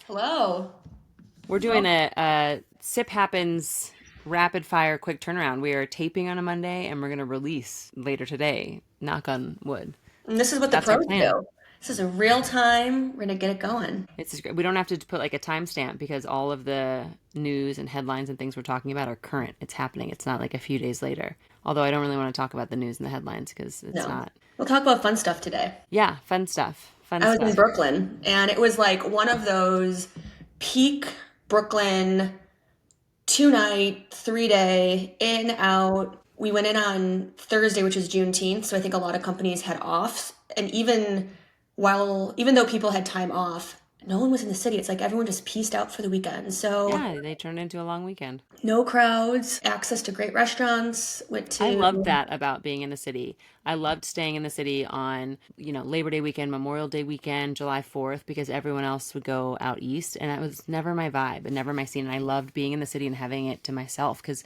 Hello. We're doing a Sip Happens rapid fire quick turnaround. We are taping on a Monday and we're going to release later today. Knock on wood. And this is what the That's our pros plan. do. This is a real time. We're gonna get it going. We don't have to put like a timestamp because all of the news and headlines and things we're talking about are current. It's happening. It's not like a few days later. Although I don't really want to talk about the news and the headlines because it's No. not. We'll talk about fun stuff today. Yeah, fun stuff. Fun I was in stuff. Brooklyn and it was like one of those peak Brooklyn 2 night, 3 day, in, out. We went in on Thursday, which was Juneteenth, so I think a lot of companies had off. And even though people had time off, no one was in the city. It's like everyone just pieced out for the weekend. So Yeah, they turned into a long weekend. no crowds, access to great restaurants. Went I loved to that about being in the city. I loved staying in the city on, Labor Day weekend, Memorial Day weekend, July 4th, because everyone else would go out east. And that was never my vibe and never my scene. And I loved being in the city and having it to myself because,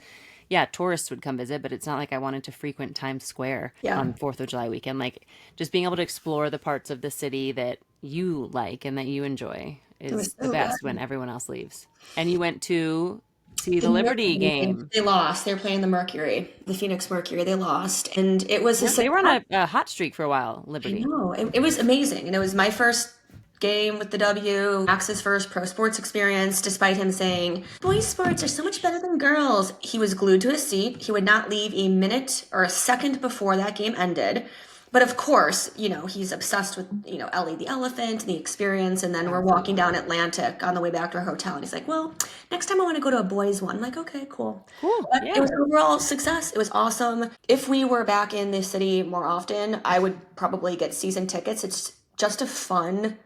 yeah, tourists would come visit, but it's not like I wanted to frequent Times Square yeah, on 4th of July weekend. Like just being able to explore the parts of the city that you like and that you enjoy it was is the so good. best when everyone else leaves. And you went to see The the Liberty Mercury, game. they lost. They were playing the Mercury, the Phoenix Mercury. They lost, and it was a Yeah, they were on success. a hot streak for a while, I Liberty. know. It was amazing. And it was my first game with the W, Max's first pro sports experience, despite him saying, boys' sports are so much better than girls. He was glued to his seat. He would not leave a minute or a second before that game ended. But of course, he's obsessed with, Ellie the elephant and the experience. And then we're Yeah. walking down Atlantic on the way back to our hotel. And he's like, well, next time I want to go to a boys' one. I'm like, okay, cool. Cool. But it Yeah. was overall success. It was awesome. If we were back in the city more often, I would probably get season tickets. It's just a fun Live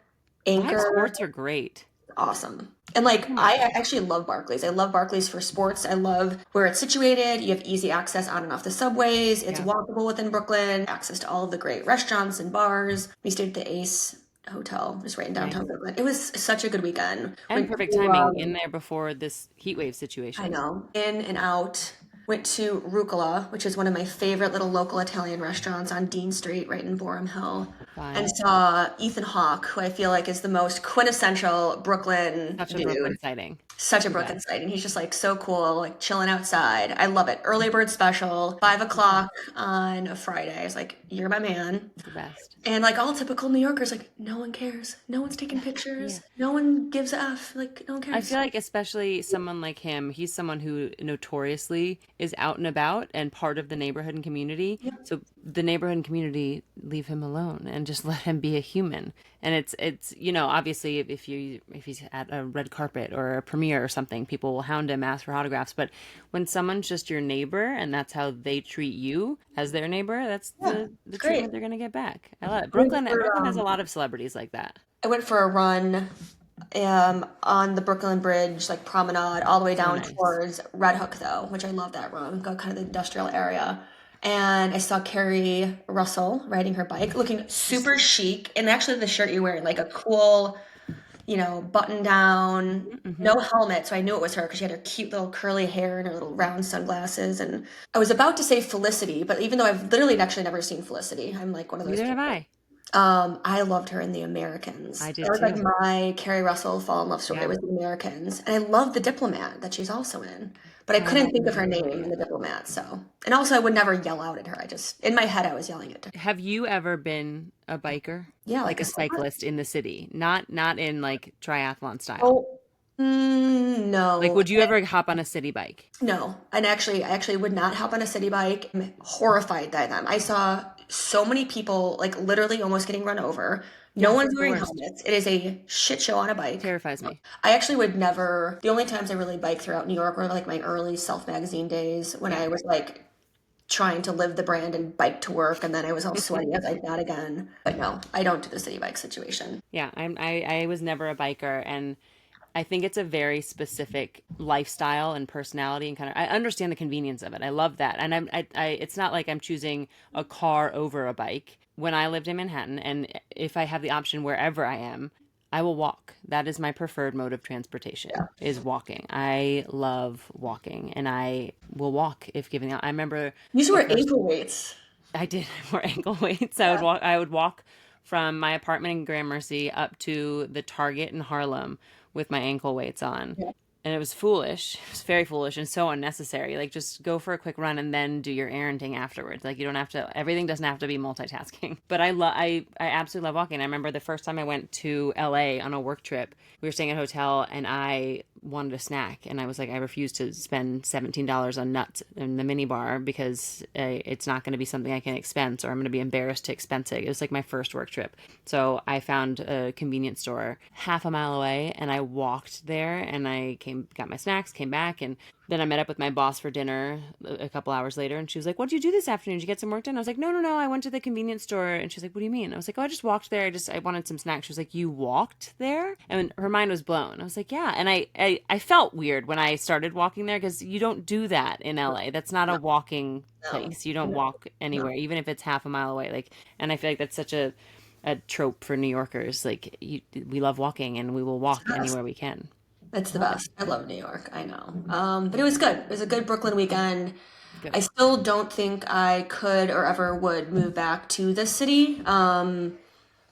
anchor. sports are great. Awesome. And like Oh my I gosh. actually love Barclays. I love Barclays for sports. I love where it's situated. You have easy access on and off the subways. It's Yeah. walkable within Brooklyn. Access to all of the great restaurants and bars. We stayed at the Ace Hotel, just right in Nice. downtown Brooklyn. It was such a good weekend. And Went perfect to timing in there before this heat wave I situation. know, in and out. Went to Rucola, which is one of my favorite little local Italian restaurants on Dean Street, right in Borum Hill, and Fun. saw Ethan Hawke, who I feel like is the most quintessential Brooklyn Such a Brooklyn dude. sighting. Such a The Brooklyn best. sight, and he's just like so cool, like chilling outside. I love it. Early bird special, five The best. o'clock on a Friday. I was like, "You're my man." The best. And like all typical New Yorkers, like no one cares, no one's taking Yeah. pictures, no one gives a f, like no one I cares. feel like especially someone like him, he's someone who notoriously is out and about and part of the neighborhood and community. Yeah, So the neighborhood and community leave him alone and just let him be a human. And it's obviously if he's at a red carpet or a premiere or something, people will hound him, ask for autographs. But when someone's just your neighbor and that's how they treat you as their neighbor, that's yeah, the it's great. treatment they're gonna get back. I love it. I went Brooklyn for has a lot of celebrities like that. I went for a run on the Brooklyn Bridge, like promenade, all the way So down nice. towards Red Hook, though, which I love that run. Go kind of the industrial area. And I saw Kerri Russell riding her bike, looking super chic. And actually, the shirt you're wearing, like a cool, button down, Hmm. no helmet. So I knew it was her because she had her cute little curly hair and her little round sunglasses. And I was about to say Felicity, but even though I've literally actually never seen Felicity, I'm like one of those Neither have people. I. I loved her in The Americans. I That did was like too. my Kerri Russell fall in love story Yeah. was The Americans. And I love The Diplomat that she's also in. But I I couldn't haven't think seen of The her name in Diplomat. The Diplomat, so. And also I would never yell out at her. In my head I was yelling at her. Have you ever been a biker? Yeah, Like like a a slut. cyclist in the city? Not in like triathlon style. Oh, Like no. would you ever hop on a city bike? No. And actually, I actually would not hop on a city bike. I'm horrified by them. I saw so many people like literally almost getting run over. No Yeah, one's the wearing worst. helmets. It is a shit show on a bike. Terrifies me. I actually would never, the only times I really biked throughout New York were like my early Self magazine days when Yeah. I was like trying to live the brand and bike to work and then I was all sweaty. I was like, not again. But no, I don't do the city bike situation. Yeah, I was never a biker and I think it's a very specific lifestyle and personality and kind of I understand the convenience of it. I love that. And it's not like I'm choosing a car over a bike. When I lived in Manhattan and if I have the option wherever I am, I will walk. That is my preferred mode of transportation Yeah. is walking. I love walking and I will walk if given the I remember You used to the wear first ankle weights. I did wear ankle weights. Yeah. I would walk from my apartment in Gramercy up to the Target in Harlem, with my ankle weights on. Yeah. And it was foolish. It was very foolish and so unnecessary. Like, just go for a quick run and then do your erranding afterwards. Like, you don't have to, everything doesn't have to be multitasking. But I absolutely love walking. I remember the first time I went to LA on a work trip, we were staying at a hotel and I wanted a snack. And I was like, I refuse to spend $17 on nuts in the minibar because it's not going to be something I can expense, or I'm going to be embarrassed to expense it. It was like my first work trip. So I found a convenience store half a mile away and I walked there and I got my snacks, came back, and then I met up with my boss for dinner a couple hours later, and she was like, "What'd you do this afternoon? Did you get some work done?" I was like, "No, no, no. I went to the convenience store." And she's like, "What do you mean?" I was like, "Oh, I just walked there. I wanted some snacks." She was like, "You walked there?" And her mind was blown. I was like, "Yeah." And I felt weird when I started walking there because you don't do that in LA. That's not a No, walking no, place. You don't no, walk no. anywhere, even if it's half a mile away. Like, and I feel like that's such a trope for New Yorkers. Like, we love walking and we will It's the walk best. anywhere we can. It's I the love it. best. I love New York. I know. But it was good. It was a good Brooklyn weekend. I Good. still don't think I could or ever would move back to this city.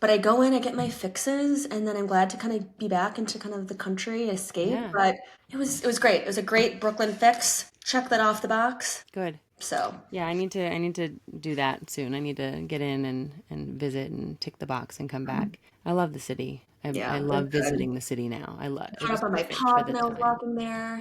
But I go in, I get my fixes, and then I'm glad to kind of be back into kind of the country, escape. Yeah. But it was great. It was a great Brooklyn fix. Check that off the box. Good. So Yeah, I need to do that soon. I need to get in and visit and tick the box and come back. I love the city. I yeah, it was love good. visiting the city now. I love I it caught was up on my perfect for pop the when I was time. walking there.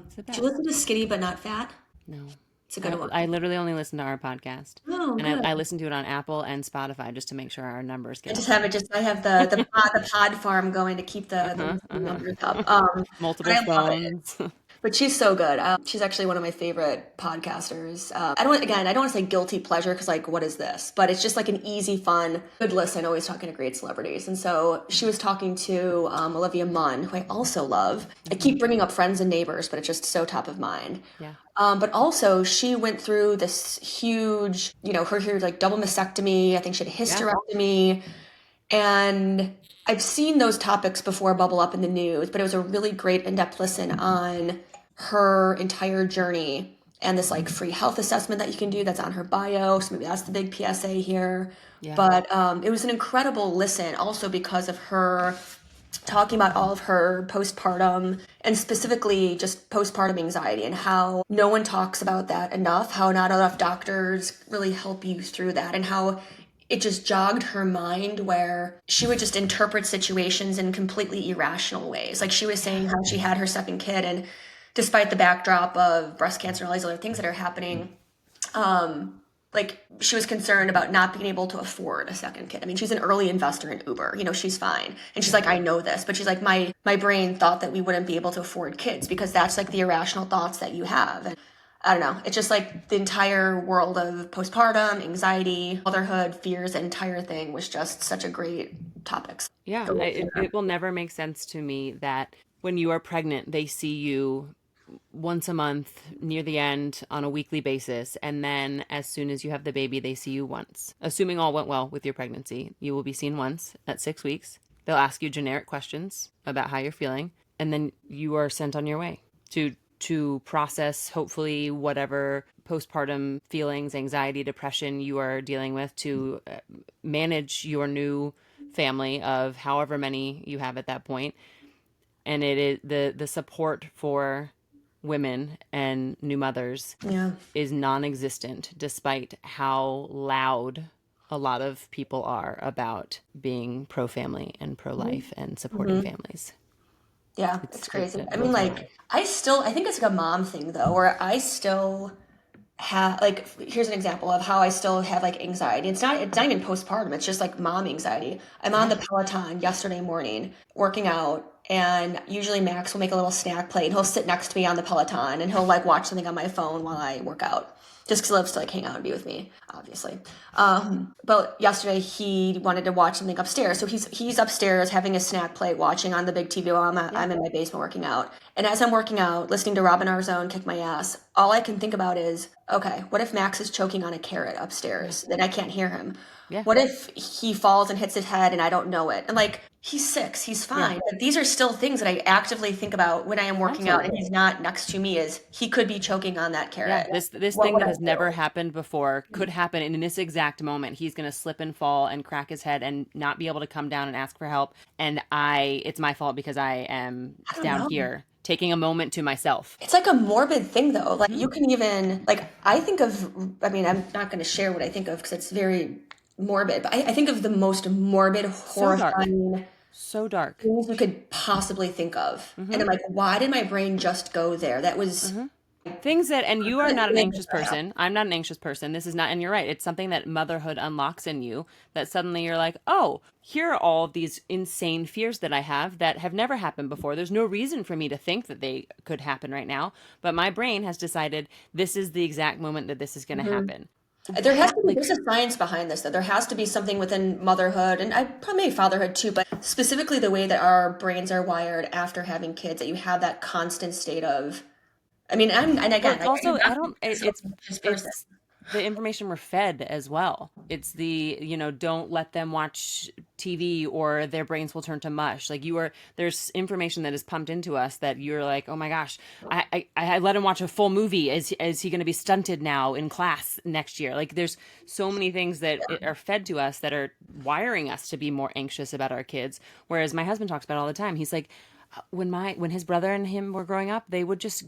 It's the Did you best. listen to Skinny but Not Fat? No. It's a good I one. literally only listen to our podcast. Oh, And good. I listen to it on Apple and Spotify just to make sure our numbers I get just up. have it. Just I have the pod farm going to keep the Uh-huh. listening Uh-huh. numbers up. But Multiple I love it. phones. But she's so good. She's actually one of my favorite podcasters. I don't want to say guilty pleasure because like, what is this? But it's just like an easy, fun, good listen. Always talking to great celebrities. And so she was talking to Olivia Munn, who I also love. I Hmm. keep bringing up Friends and Neighbors, but it's just so top of mind. Yeah. But also, she went through this huge, her huge like double mastectomy. I think she had a Yeah. hysterectomy, and I've seen those topics before bubble up in the news, but it was a really great in-depth listen on her entire journey and this like free health assessment that you can do that's on her bio. So maybe that's the big PSA here. Yeah. But it was an incredible listen also because of her talking about all of her postpartum and specifically just postpartum anxiety and how no one talks about that enough, how not enough doctors really help you through that, and how it just jogged her mind where she would just interpret situations in completely irrational ways. Like she was Yeah. saying how she had her second kid, and despite the backdrop of breast cancer and all these other things that are happening, like she was concerned about not being able to afford a second kid. I mean, she's an early investor in Uber. She's fine. And she's Yeah. like, I know this, but she's like, my brain thought that we wouldn't be able to afford kids because that's like the irrational thoughts that you have. And I don't know. It's just like the entire world of postpartum, anxiety, motherhood, fears, the entire thing was just such a great topic. Yeah. So It will never make sense to me that when you are pregnant, they see you once a month near the end on a weekly basis. And then as soon as you have the baby, they see you once. Assuming all went well with your pregnancy, you will be seen once at 6 weeks. They'll ask you generic questions about how you're feeling. And then you are sent on your way to process, hopefully, whatever postpartum feelings, anxiety, depression you are dealing with, to manage your new family of however many you have at that point. And it is the support for women and new mothers yeah. is non-existent, despite how loud a lot of people are about being pro-family and pro-life and supporting Mm-hmm. families. Yeah, it's crazy. It I mean, blows my mind. like, I think it's like a mom thing though, where I still have like here's an example of how I still have like anxiety. It's not even postpartum, it's just like mom anxiety. I'm on Yeah. the Peloton yesterday morning working out, and usually Max will make a little snack plate and he'll sit next to me on the Peloton and he'll like watch something on my phone while I work out. Just because he loves to like hang out and be with me, obviously. But yesterday he wanted to watch something upstairs, so he's upstairs having a snack plate, watching on the big TV while Yeah. I'm in my basement working out. And as I'm working out, listening to Robin Arzón kick my ass, all I can think about is, okay, what if Max is choking on a carrot Yeah. upstairs? Then I can't hear him. Yeah. What if he falls and hits his head and I don't know it? And like He's 6, he's Yeah, fine, but these are still things that I actively think about when I am working out and absolutely. he's not next to me is he could be choking on that Yeah, carrot. this What thing would that I has never do? happened before could happen in this exact moment. He's going to slip and fall and crack his head and not be able to come down and ask for help. And it's my fault because I am I don't down know. here taking a moment to myself. It's like a morbid thing though. Like Hmm. you can even like I think of I mean, I'm not going to share what I think of because it's very morbid, but I think of the most morbid, So dark, horrifying so dark. things you could possibly think of. And Hmm. I'm like, why did my brain just go there? That was Hmm. Things that, and I you are couldn't not an believe that anxious that happened. person. I'm not an anxious person. This is not, and you're right. It's something that motherhood unlocks in you that suddenly you're like, oh, here are all of these insane fears that I have never happened before. There's no reason for me to think that they could happen right now. But my brain has decided this is the exact moment that this is going to Mhm. happen. There has to be, Like, there's a science behind this, though. There has to be something within motherhood, and I probably fatherhood too, but specifically the way that our brains are wired after having kids, that you have that constant state of, I mean, and well, again, it's I'm also, I not don't, this person. it's the information we're fed as well. It's the, don't let them watch TV or their brains will turn to mush. Like there's information that is pumped into us that you're like, oh my gosh, I let him watch a full movie. Is he going to be stunted now in class next year? Like there's so many things that are fed to us that are wiring us to be more anxious about our kids. Whereas my husband talks about it all the time. He's like, when his brother and him were growing up, they would just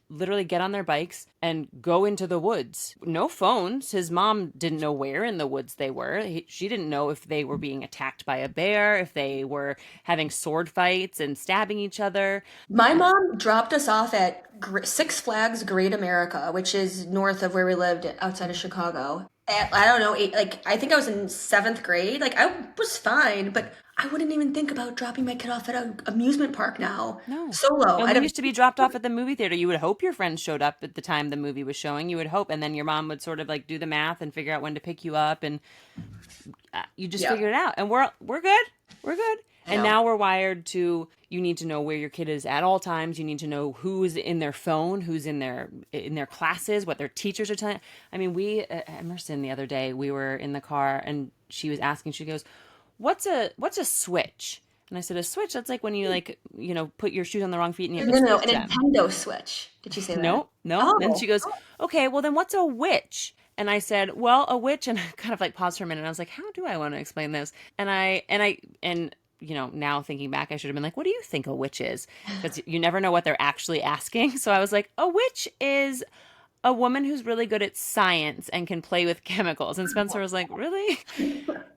literally get on their bikes and go into the woods. No phones. His mom didn't know where in the woods they were. She didn't know if they were being attacked by a bear, if they were having sword fights and stabbing each other. My mom dropped us off at Six Flags Great America, which is north of where we lived outside of Chicago. At, I don't know, like I think I was in 7th grade. Like I was fine, but I wouldn't even think about dropping my kid off at an amusement park now, No. solo. And I'd we have, used to be dropped off at the movie theater. You would hope your friends showed up at the time the movie was showing. You would hope. And then your mom would sort of like do the math and figure out when to pick you up. And you just yeah, figure it out. And we're good. We're good. I And know. now we're wired to, you need to know where your kid is at all times. You need to know who's in their phone, who's in their classes, what their teachers are telling. I mean, Emerson the other day, we were in the car and she was asking, she goes, what's a switch? And I said, a switch, that's like when you like, put your shoes on the wrong feet and you have to No, no, no, a switch them. Nintendo Switch. Did you say that? No, no. Then Oh, she goes, okay, well then what's a witch? And I said, well, a witch, and I kind of like paused for a minute and I was like, how do I want to explain this? And now thinking back, I should have been like, what do you think a witch is? Because you never know what they're actually asking. So I was like, a witch is a woman who's really good at science and can play with chemicals. And Spencer was like, really?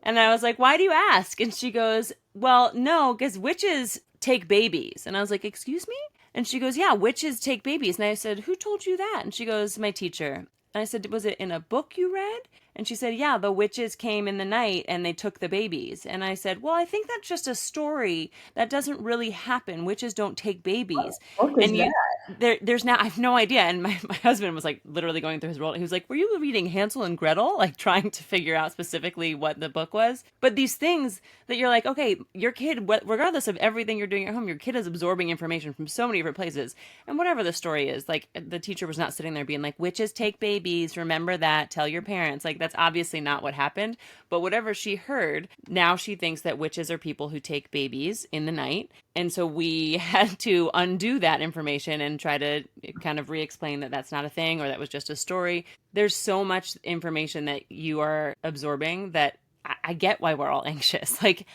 And I was like, why do you ask? And she goes, well, no, because witches take babies. And I was like, excuse me? And she goes, yeah, witches take babies. And I said, who told you that? And she goes, my teacher. And I said, was it in a book you read? And she said, yeah, the witches came in the night and they took the babies. And I said, well, I think that's just a story. That doesn't really happen. Witches don't take babies. what book is And that? there's now, I have no idea. And my husband was like literally going through his role. He was like, were you reading Hansel and Gretel? Like trying to figure out specifically what the book was. But these things that you're like, okay, your kid, regardless of everything you're doing at home, your kid is absorbing information from so many different places. And whatever the story is, like the teacher was not sitting there being like, witches take babies, remember that, tell your parents. Like that's obviously not what happened. But whatever she heard, now she thinks that witches are people who take babies in the night. And so we had to undo that information and try to kind of re-explain that that's not a thing or that was just a story. There's so much information that you are absorbing that I get why we're all anxious. Like,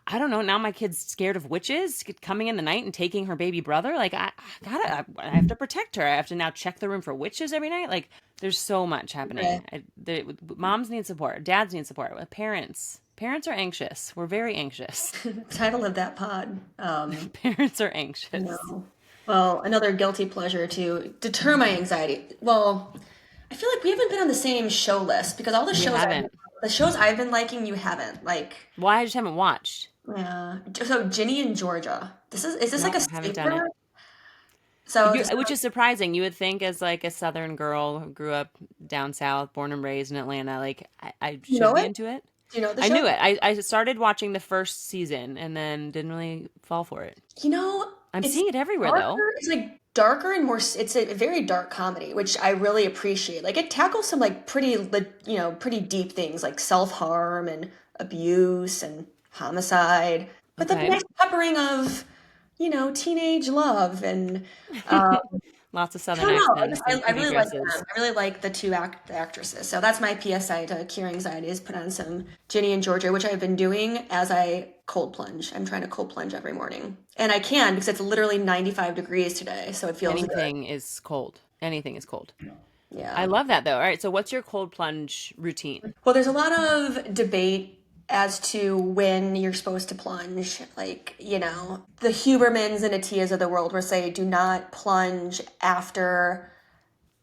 I don't know. Now my kid's scared of witches coming in the night and taking her baby brother. Like, I have to protect her. I have to now check the room for witches every night. Like, there's so much Okay. happening. Moms need support. Dads need support. Parents are anxious. We're very anxious. Title of that pod. Parents are I anxious. know. Well, another guilty pleasure to deter my anxiety. Well, I feel like we haven't been on the same show list because all We haven't. the shows I've been liking, you haven't. Like, Well, I just haven't watched. yeah. So Ginny and Georgia. Is this like No, a I haven't done it. sleeper? So this, Which is surprising. You would think, as like a Southern girl who grew up down south, born and raised in Atlanta, like I you should know be it? into it. Do you know the I show? knew it. I started watching the first season and then didn't really fall for it. You know, I'm it's seeing it everywhere though. darker. It's like darker and more. It's a very dark comedy, which I really appreciate. Like it tackles some like pretty deep things like self-harm and abuse and homicide. But the Okay. nice peppering of, teenage love and uh, Lots of I Southern don't know. accents I, and I pretty really like them. dresses. I really like the actresses. So that's my PSI to cure anxiety is put on some Ginny and Georgia, which I've been doing as I cold plunge. I'm trying to cold plunge every morning. And I can because it's literally 95 degrees today, so it feels good. Anything is cold. Anything is cold. I Yeah. love that though. All right. So what's your cold plunge routine? Well, there's a lot of debate as to when you're supposed to plunge. Like, the Hubermans and Atias of the world will say do not plunge after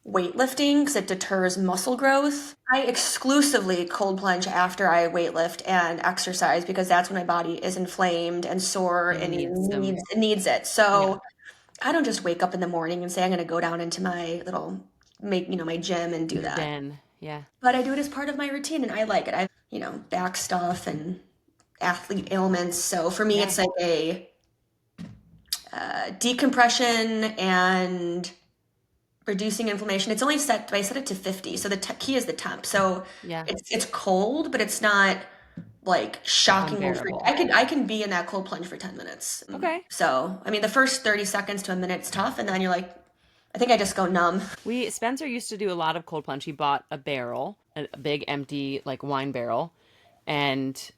weightlifting because it deters muscle growth. I exclusively cold plunge after I weightlift and exercise because that's when my body is inflamed and sore And and needs some, it needs it. yeah, So I don't just wake up in the morning and say I'm going to go down into my little my gym and do your that. den. Yeah. But I do it as part of my routine and I like it. I've, back stuff and athlete ailments. So for me, Yeah. it's like a decompression and reducing inflammation. It's only I set it to 50. So the key is the temp. So Yeah. it's cold, but it's not like shockingly free. Unbearable. I can be in that cold plunge for 10 minutes. Okay. So, I mean, the first 30 seconds to a minute's tough. And then you're like, I think I just go numb. Spencer used to do a lot of cold plunge. He bought a barrel, a big empty like wine barrel, and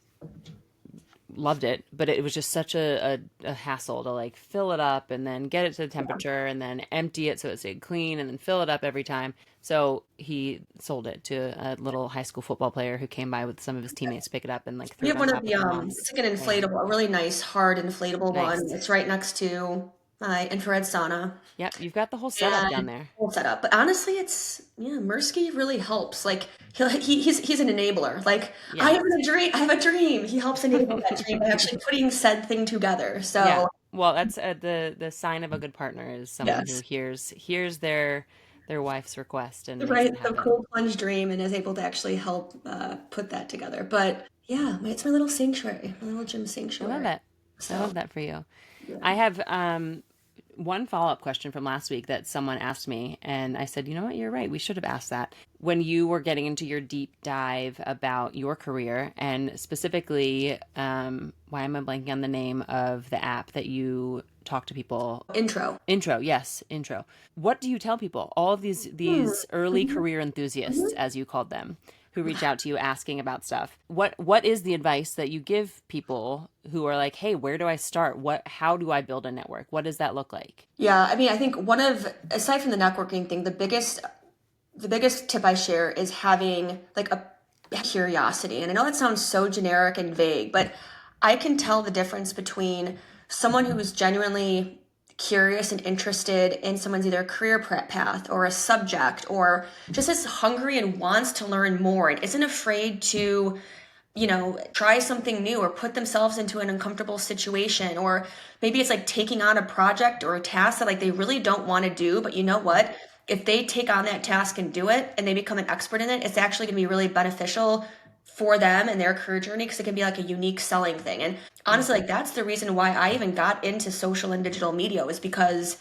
loved it, but it was just such a hassle to like fill it up and then get it to the temperature and then empty it so it stayed clean and then fill it up every time. So he sold it to a little high school football player who came by with some of his teammates to pick it up and like We threw it have on one of top the of the mom's it's like an thing. inflatable, a really nice hard inflatable one. Nice. It's right next to my infrared sauna Yep, you've got the whole setup down and there. full setup. But honestly, it's Mirsky really helps. Like he's an enabler. Like I Yeah. have a dream. I have a dream. He helps enable that dream by actually putting said thing together. Yeah. So Well, that's the sign of a good partner is someone who yes, hears their wife's request and makes right. it The happen. cold plunge dream and is able to actually help put that together. But yeah, it's my little sanctuary, my little gym I love sanctuary. that. I So love that for you. yeah. I have one follow up question from last week that someone asked me, and I said, you know what, you're right. We should have asked that. When you were getting into your deep dive about your career, and specifically, why am I blanking on the name of the app that you talk to people? Intro. Intro, yes, intro. What do you tell people? All of Hmm. these early Mhm. career enthusiasts, Mhm. as you called them, who reach out to you asking about stuff. What is the advice that you give people who are like, "Hey, where do I start? How do I build a network? What does that look like?" Yeah, I mean, I think aside from the networking thing, the biggest tip I share is having like a curiosity. And I know that sounds so generic and vague, but I can tell the difference between someone who is genuinely curious and interested in someone's either career path or a subject or just is hungry and wants to learn more and isn't afraid to try something new or put themselves into an uncomfortable situation. Or maybe it's like taking on a project or a task that like they really don't want to do, but you know what? If they take on that task and do it and they become an expert in it, it's actually going to be really beneficial for them and their career journey because it can be like a unique selling thing. And Mm, honestly, like that's the reason why I even got into social and digital media was because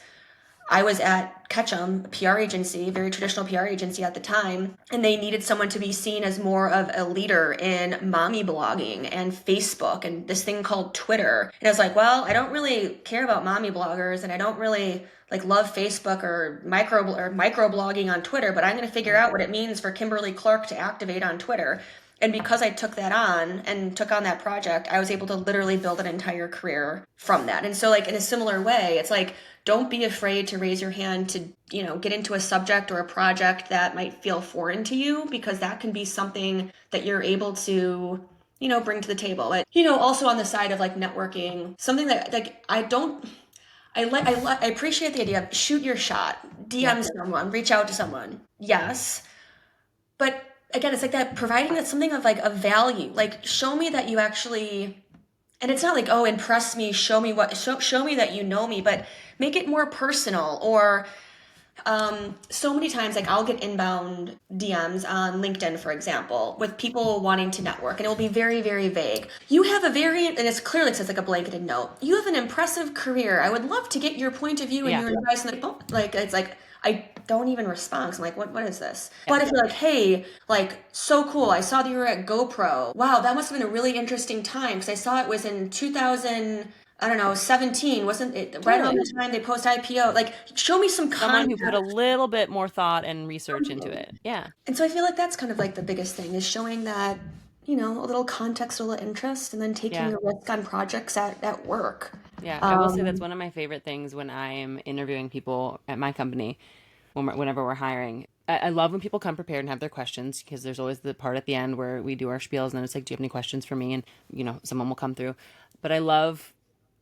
I was at Ketchum, a PR agency, very traditional PR agency at the time, and they needed someone to be seen as more of a leader in mommy blogging and Facebook and this thing called Twitter. And I was like, well, I don't really care about mommy bloggers and I don't really like love Facebook or micro blogging on Twitter, but I'm going to figure right. out what it means for Kimberly Clark to activate on Twitter. And because I took that on and took on that project, I was able to literally build an entire career from that. And so, like, in a similar way, it's like, don't be afraid to raise your hand to, get into a subject or a project that might feel foreign to you, because that can be something that you're able to, bring to the table. But, also on the side of like networking, something that like I don't, I appreciate the idea of shoot your shot, Yeah. DM someone, reach out to someone. Yes. But again, it's like that providing that something of like a value. Like show me that you actually, and it's not like, oh, impress me, show me that you know me, but make it more personal. Or so many times like I'll get inbound DMs on LinkedIn, for example, with people wanting to network, and it will be very, very vague. You have a very, and it's clearly says like a blanketed note. You have an impressive career. I would love to get your point of view and Yeah. your advice. And like it's like I don't even respond. 'Cause I'm like, what is this? But if you're like, hey, like, so cool. I saw that you were at GoPro. Wow, that must have been a really interesting time because I saw it was in 2000, I don't know, 17. Wasn't it right around the time they post IPO? Like, show me some Someone who context. put a little bit more thought and research into it. Yeah. And so I feel like that's kind of like the biggest thing is showing that, a little context, a little interest, and then taking Yeah. a risk on projects at work. Yeah. I will say that's one of my favorite things when I am interviewing people at my company, whenever we're hiring. I love when people come prepared and have their questions because there's always the part at the end where we do our spiels and then it's like, do you have any questions for me? And, someone will come through. But I love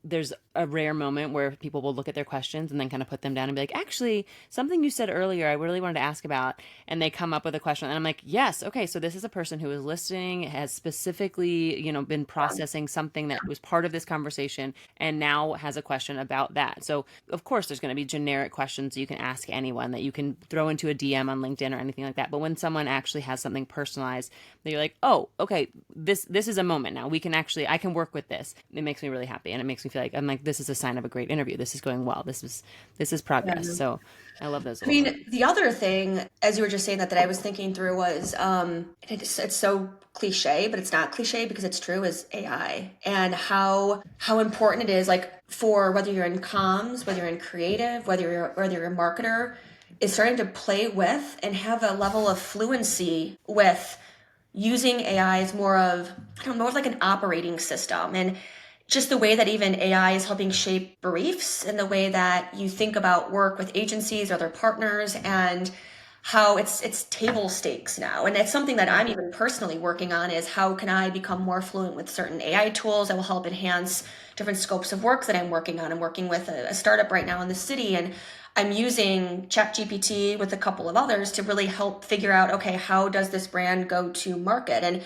there's a rare moment where people will look at their questions and then kind of put them down and be like, actually, something you said earlier, I really wanted to ask about. And they come up with a question. And I'm like, yes, okay, so this is a person who is listening, has specifically, been processing something that was part of this conversation and now has a question about that. So, of course, there's going to be generic questions you can ask anyone that you can throw into a DM on LinkedIn or anything like that. But when someone actually has something personalized, that you're like, oh, okay, this is a moment now. I can work with this. It makes me really happy. And it makes me feel like, I'm like, this is a sign of a great interview. This is going well. This is progress. Yeah. So I love those. I mean, the other thing, as you were just saying that I was thinking through was, it's so cliche, but it's not cliche because it's true, is AI and how important it is, like for whether you're in comms, whether you're in creative, whether you're a marketer, is starting to play with and have a level of fluency with using AI as more of, I don't know, more of like an operating system. And just the way that even AI is helping shape briefs and the way that you think about work with agencies or their partners and how it's table stakes now. And that's something that I'm even personally working on is how can I become more fluent with certain AI tools that will help enhance different scopes of work that I'm working on. I'm working with a startup right now in the city, and I'm using ChatGPT with a couple of others to really help figure out, okay, how does this brand go to market? And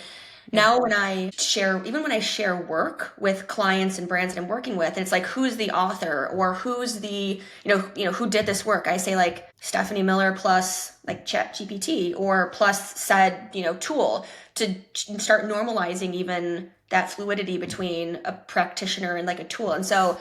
now when I share work with clients and brands that I'm working with, and it's like, who's the author or who's the, who did this work? I say like Stephanie Miller plus like Chat GPT or plus said, tool to start normalizing even that fluidity between a practitioner and like a tool. And so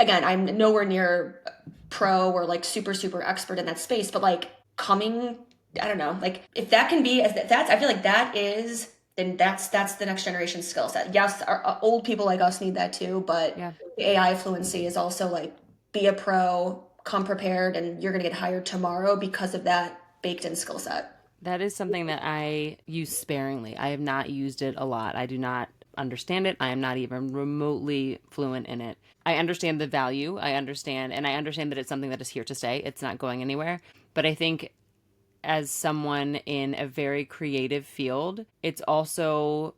again, I'm nowhere near pro or like super, super expert in that space, but like I don't know, like if that can be I feel like that is, then that's the next generation skill set. Yes, our old people like us need that too, but Yeah. the AI fluency is also like be a pro, come prepared, and you're going to get hired tomorrow because of that baked in skill set. That is something that I use sparingly. I have not used it a lot. I do not understand it. I am not even remotely fluent in it. I understand the value. I understand that it's something that is here to stay. It's not going anywhere. But I think as someone in a very creative field, it's also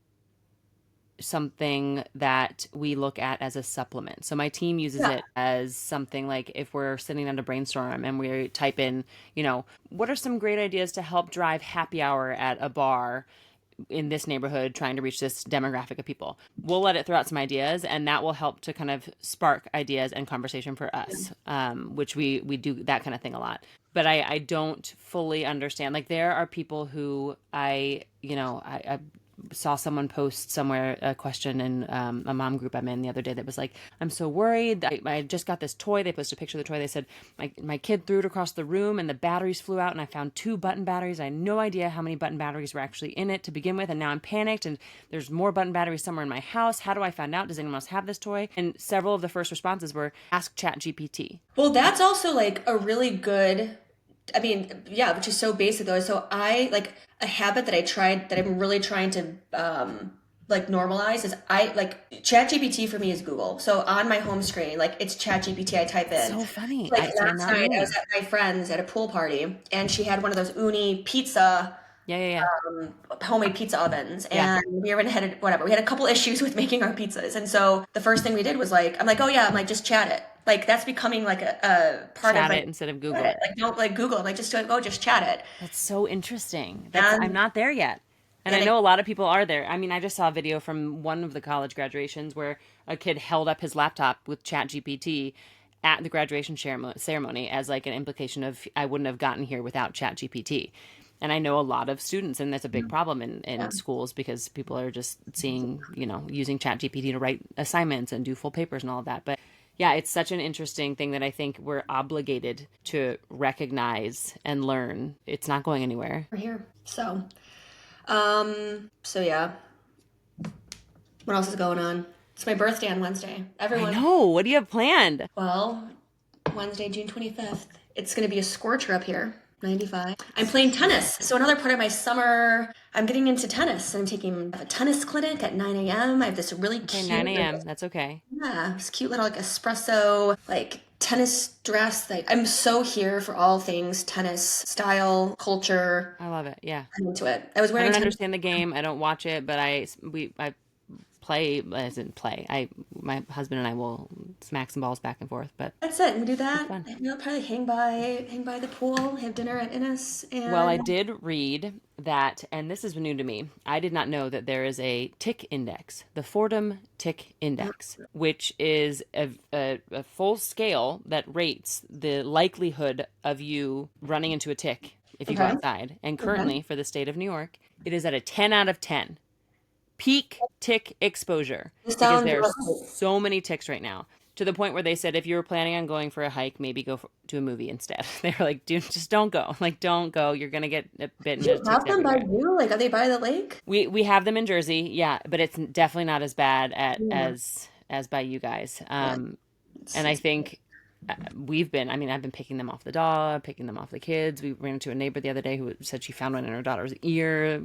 something that we look at as a supplement. So my team uses it as something like if we're sitting down to brainstorm and we type in, what are some great ideas to help drive happy hour at a bar in this neighborhood trying to reach this demographic of people. We'll let it throw out some ideas and that will help to kind of spark ideas and conversation for us, which we do that kind of thing a lot. But I don't fully understand. Like there are people who I saw someone post somewhere a question in a mom group I'm in the other day that was like, I'm so worried. I just got this toy. They posted a picture of the toy. They said, my kid threw it across the room and the batteries flew out and I found 2 button batteries. I had no idea how many button batteries were actually in it to begin with. And now I'm panicked and there's more button batteries somewhere in my house. How do I find out? Does anyone else have this toy? And several of the first responses were ask ChatGPT. Well, that's also like a really good, I mean, yeah, which is so basic though. So I like a habit that I'm really trying to like normalize is I like ChatGPT for me is Google. So on my home screen, like it's ChatGPT, I type in. So funny. Like I last not night I know. was at my friend's at a pool party and she had one of those uni pizza Yeah. homemade pizza ovens Yeah. and we were headed whatever. We had a couple issues with making our pizzas. And so the first thing we did was like, I'm like, oh yeah, I'm like, just chat it. Like that's becoming like a part of Chat like it instead of Google it. like don't like Google. I'm like just go just chat it. That's so interesting. I'm And not there yet. And I and know a lot of people are there. I mean, I just saw a video from one of the college graduations where a kid held up his laptop with ChatGPT at the graduation ceremony as like an implication of I wouldn't have gotten here without ChatGPT. And I know a lot of students, and that's a big problem in schools because people are just seeing, using ChatGPT to write assignments and do full papers and all of that. But Yeah, it's such an interesting thing that I think we're obligated to recognize and learn. It's not going anywhere. We're here. So yeah. What else is going on? It's my birthday on Wednesday. I Everyone, know. What do you have planned? well, Wednesday, June 25th. It's going to be a scorcher up here, 95. I'm playing tennis. So another part of my summer, I'm getting into tennis. I'm taking a tennis clinic at 9 a.m. I have this really Okay, cute, 9 a.m. That's okay. yeah, this cute little like espresso, like tennis dress. Like I'm so here for all things tennis style, culture. I love it. Yeah. I'm into it. I was I wearing don't tennis. understand the game. I don't watch it, but I play, as in play. My husband and I will smack some balls back and forth, but That's it. We do it's that. fun. We'll probably hang by the pool, have dinner at Innis, Well, I and did read that, and this is new to me. I did not know that there is a tick index, the Fordham Tick Index, which is a full scale that rates the likelihood of you running into a tick if you go okay, outside. And okay. currently, for the state of New York, it is at a 10 out of 10. Peak tick exposure This because sounds there are right. so many ticks right now. To the point where they said if you were planning on going for a hike, maybe to a movie instead. They were like, dude, just don't go. Like, don't go. You're gonna get bitten. Do you There's ticks have them by everywhere. you? Like, are they by the lake? We have them in Jersey, yeah, but it's definitely not as bad Yeah, as by you guys. yeah. And I think I mean, I've been picking them off the dog, picking them off the kids. We ran into a neighbor the other day who said she found one in her daughter's ear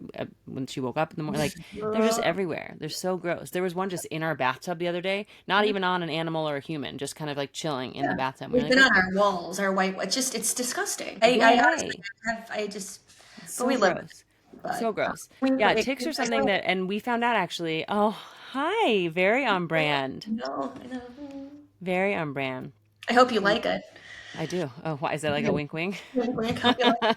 when she woke up in the morning. Like, they're just everywhere. They're so gross. There was one just in our bathtub the other day, not even on an animal or a human, just kind of like chilling in the Yeah. bathtub. We were They've like, been what? on our walls, our white. It's disgusting. Go I honestly away. have. I just. It's But so we live with gross. it. So But gross. Yeah, like, ticks are something that, and we found out actually. Oh, hi, very on brand. no, I know. Very on brand. I hope you like it. I do. Oh, why is that like a wink wink? I hope you like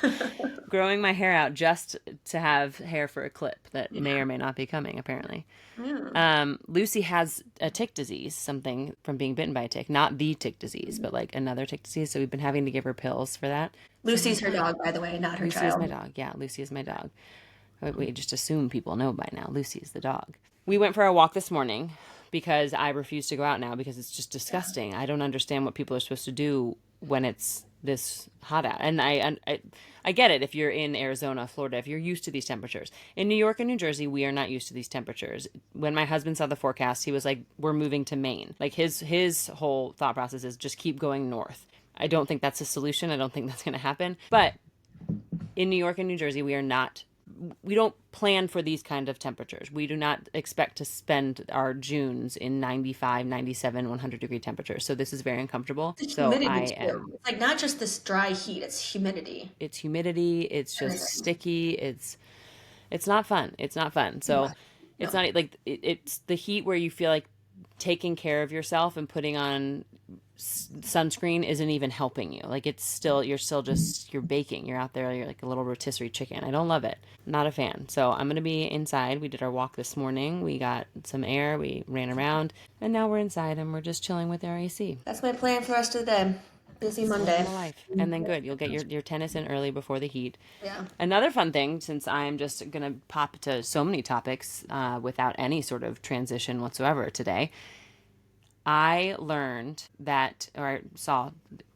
it. Growing my hair out just to have hair for a clip that may or may not be coming, apparently. Yeah. Lucy has a tick disease, something from being bitten by a tick. Not the tick disease, but like another tick disease. So we've been having to give her pills for that. So I'm Lucy's like, her oh, dog, by the way, not her Lucy is my child. dog. Yeah, Lucy is my dog. We just assume people know by now. Lucy is the dog. We went for a walk this morning because I refuse to go out now because it's just disgusting. I don't understand what people are supposed to do when it's this hot out. And I get it if you're in Arizona, Florida, if you're used to these temperatures. In New York and New Jersey, we are not used to these temperatures. When my husband saw the forecast, he was like, "We're moving to Maine." Like his whole thought process is just keep going north. I don't think that's a solution. I don't think that's going to happen. But in New York and New Jersey, we don't plan for these kind of temperatures. We do not expect to spend our Junes in 95, 97, 100-degree temperatures. So this is very uncomfortable. The So humidity I too. am, It's like not just this dry heat, it's humidity. it's humidity, it's just Everything. sticky, it's not fun. It's not fun. So it's No. not like it's the heat where you feel like taking care of yourself and putting on sunscreen isn't even helping you. Like you're still just you're baking. You're out there. You're like a little rotisserie chicken. I don't love it. Not a fan. So I'm gonna be inside. We did our walk this morning. We got some air. We ran around, and now we're inside and we're just chilling with our AC. That's my plan for the rest of the day. Busy Just living Monday. the life. And then good. You'll get your tennis in early before the heat. Yeah. Another fun thing, since I'm just going to pop to so many topics without any sort of transition whatsoever today, I learned that, or I saw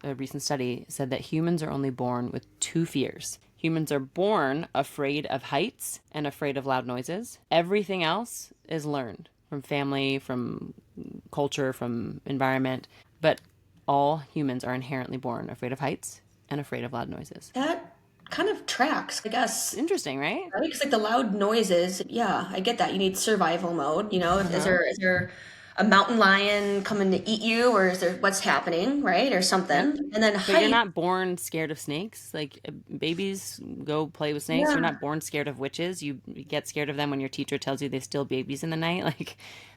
a recent study said that humans are only born with two fears. Humans are born afraid of heights and afraid of loud noises. Everything else is learned from family, from culture, from environment. But all humans are inherently born afraid of heights and afraid of loud noises. That kind of tracks, I guess. Interesting, right? Right? Because like the loud noises, yeah, I get that. You need survival mode. Uh-huh. Is there a mountain lion coming to eat you, or is there what's happening, right, or Yep. something? And then But you're height, not born scared of snakes. Like babies go play with snakes. You're yeah. not born scared of witches. You get scared of them when your teacher tells you they steal babies in the night. Like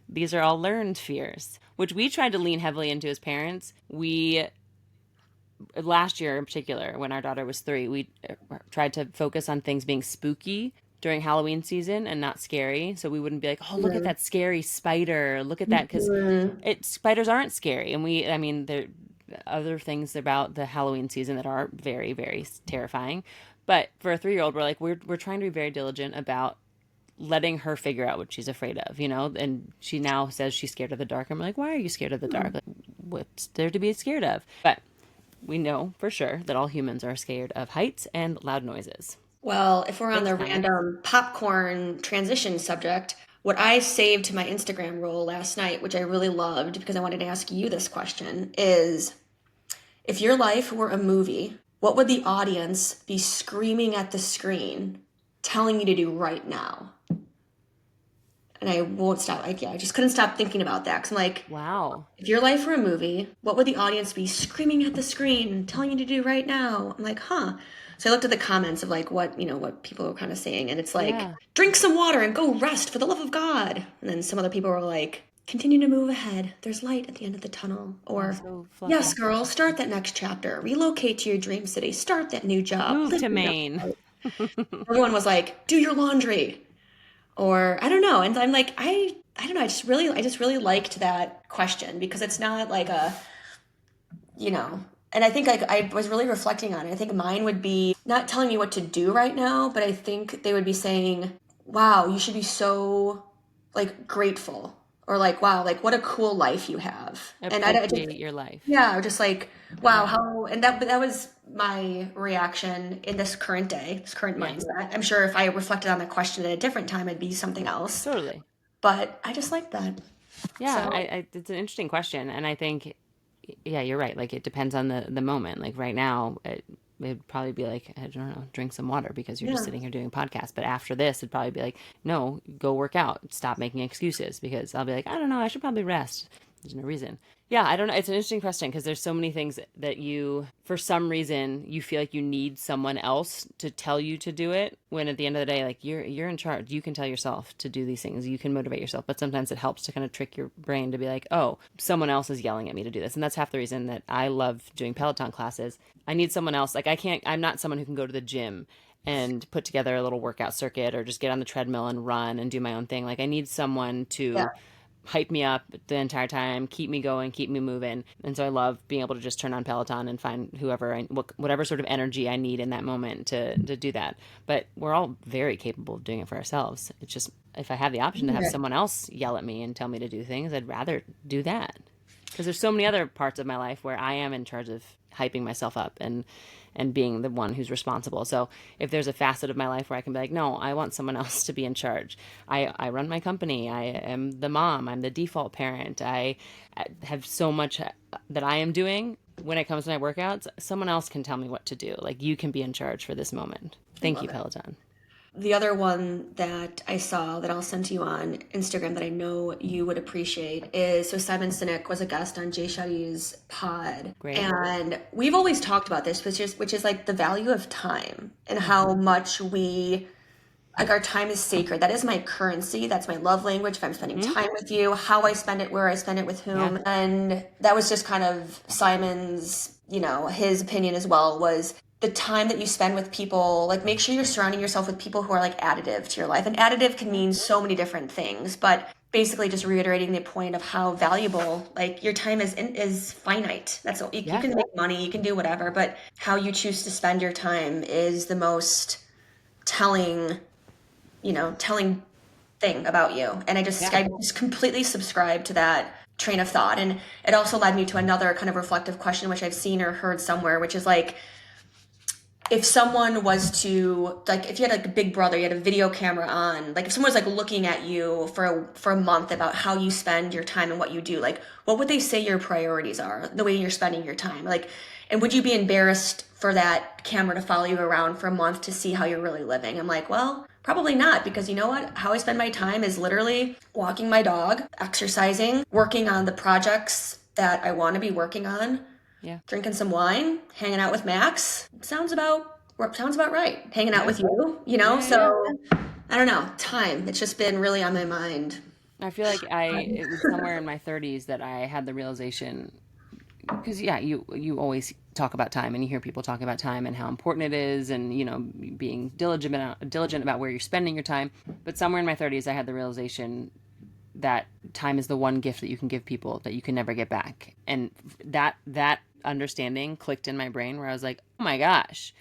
these are all learned fears, which we tried to lean heavily into as parents. We last year in particular, when our daughter was 3, we tried to focus on things being spooky during Halloween season and not scary. So we wouldn't be like, "Oh, look at that scary spider. Look at that," because Mhm. spiders aren't scary, and I mean, there are other things about the Halloween season that are very, very terrifying. But for a 3-year-old, we're trying to be very diligent about letting her figure out what she's afraid of, you know? And she now says she's scared of the dark. I'm like, why are you scared of the dark? Like, what's there to be scared of? But we know for sure that all humans are scared of heights and loud noises. Well, if we're on Thanks, the science. random popcorn transition subject, what I saved to my Instagram roll last night, which I really loved because I wanted to ask you this question, is if your life were a movie, what would the audience be screaming at the screen, telling you to do right now? And I won't stop. Like, yeah, I just couldn't stop thinking about that because I'm like, Wow. if your life were a movie, what would the audience be screaming at the screen, telling you to do right now? I'm like, huh. So I looked at the comments of like what, what people were kind of saying, and it's like, Yeah. drink some water and go rest for the love of God. And then some other people were like, continue to move ahead. There's light at the end of the tunnel. Oh, Or, so yes, fluffy. girl, start that next chapter. Relocate to your dream city. Start that new job. Move Live to your best Maine. life. Everyone was like, do your laundry. Or I don't know. And I'm like, I don't know. I just really liked that question because it's not like and I think like I was really reflecting on it. I think mine would be not telling me what to do right now, but I think they would be saying, wow, you should be so like grateful, or like, wow, like what a cool life you have. And I just, Appreciate your life. yeah, just like, wow, Yeah. how, and that was my reaction in this current day, this current Yeah. mindset. I'm sure if I reflected on that question at a different time, it'd be something else. Totally. But I just like that. Yeah, So, it's an interesting question, and I think, yeah, you're right. Like it depends on the moment. Like right now, it'd probably be like, I don't know, drink some water because you're just yeah. sitting here doing a podcast. But after this, it'd probably be like, no, go work out. Stop making excuses because I'll be like, I don't know, I should probably rest. There's no reason. Yeah, I don't know. It's an interesting question because there's so many things that you, for some reason, you feel like you need someone else to tell you to do it. When at the end of the day, like you're in charge. You can tell yourself to do these things. You can motivate yourself. But sometimes it helps to kind of trick your brain to be like, oh, someone else is yelling at me to do this. And that's half the reason that I love doing Peloton classes. I need someone else. Like I can't. I'm not someone who can go to the gym and put together a little workout circuit or just get on the treadmill and run and do my own thing. Like I need someone Yeah. to hype me up the entire time, keep me going, keep me moving. And so I love being able to just turn on Peloton and find whatever sort of energy I need in that moment to do that. But we're all very capable of doing it for ourselves. It's just if I have the option to have Yeah. someone else yell at me and tell me to do things, I'd rather do that. Because there's so many other parts of my life where I am in charge of hyping myself up and being the one who's responsible. So if there's a facet of my life where I can be like, no, I want someone else to be in charge. I run my company. I am the mom. I'm the default parent. I have so much that I am doing. When it comes to my workouts, someone else can tell me what to do. Like you can be in charge for this moment. I Thank you, love it. Peloton. The other one that I saw that I'll send to you on Instagram that I know you would appreciate is, so Simon Sinek was a guest on Jay Shetty's pod. Great. And we've always talked about this, which is like the value of time and how much we like our time is sacred. That is my currency. That's my love language. If I'm spending Mm-hmm. time with you, how I spend it, where I spend it, with Yeah. whom. And that was just kind of Simon's, his opinion as well was the time that you spend with people, like make sure you're surrounding yourself with people who are like additive to your life. And additive can Yeah. mean so many different things, but basically just reiterating the point of how valuable like your time is finite. That's all. You Yeah. can make money, you can do whatever, but how you choose to spend your time is the most telling telling thing about you. And Yeah. I just completely subscribe to that train of thought. And it also led me to another kind of reflective question, which I've seen or heard somewhere, which is like, if someone was to like, if you had like a big brother, you had a video camera on, like if someone was like looking at you for a month about how you spend your time and what you do, like what would they say your priorities are, the way you're spending your time? Like, and would you be embarrassed for that camera to follow you around for a month to see how you're really living? I'm like, well, probably not, because you know what? How I spend my time is literally walking my dog, exercising, working on the projects that I want to be working on, Yeah. drinking some wine, hanging out with Max. Sounds about right. Hanging out Yeah. with you, Yeah. Yeah. So I don't know. Time. It's just been really on my mind. I feel like it was somewhere in my 30s that I had the realization because yeah, you always talk about time and you hear people talking about time and how important it is and being diligent about where you're spending your time. But somewhere in my 30s I had the realization that time is the one gift that you can give people that you can never get back. And that understanding clicked in my brain where I was like, "Oh my gosh,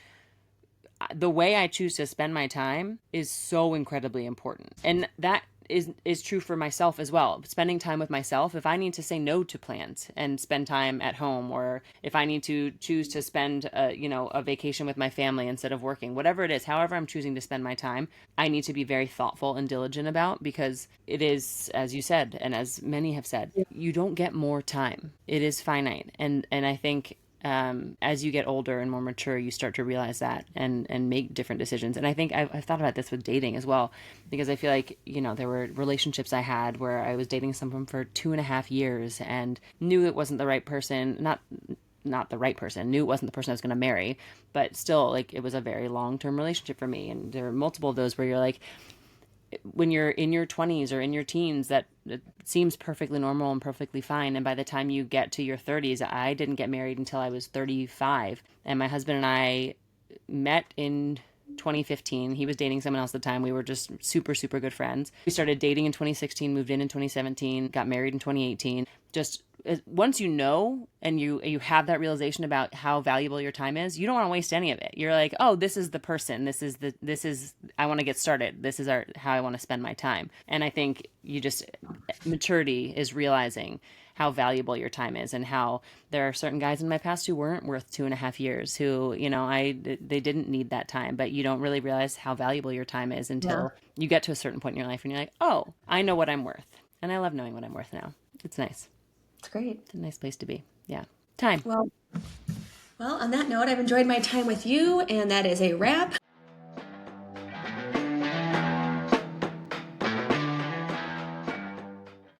the way I choose to spend my time is so incredibly important. And that is true for myself as well. Spending time with myself, if I need to say no to plans and spend time at home, or if I need to choose to spend a vacation with my family instead of working, whatever it is, however I'm choosing to spend my time, I need to be very thoughtful and diligent about, because it is, as you said, and as many have said, you don't get more time. It is finite. And I think as you get older and more mature, you start to realize that and make different decisions. And I think I've thought about this with dating as well, because I feel like, there were relationships I had where I was dating someone for 2.5 years and knew it wasn't the right person, not the right person, knew it wasn't the person I was going to marry, but still, like, it was a very long-term relationship for me. And there were multiple of those where you're like, when you're in your 20s or in your teens, that it seems perfectly normal and perfectly fine. And by the time you get to your 30s, I didn't get married until I was 35. And my husband and I met in 2015. He was dating someone else at the time. We were just super, super good friends. We started dating in 2016, moved in 2017, got married in 2018. Just once you know and you have that realization about how valuable your time is, you don't want to waste any of it. You're like, oh, this is the person. This is I want to get started. This is how I want to spend my time. And I think maturity is realizing how valuable your time is, and how there are certain guys in my past who weren't worth 2.5 years, who, they didn't need that time, but you don't really realize how valuable your time is Yeah, until you get to a certain point in your life and you're like, oh, I know what I'm worth. And I love knowing what I'm worth now. It's nice. it's great. It's a nice place to be. Yeah. Time. Well, on that note, I've enjoyed my time with you, and that is a wrap.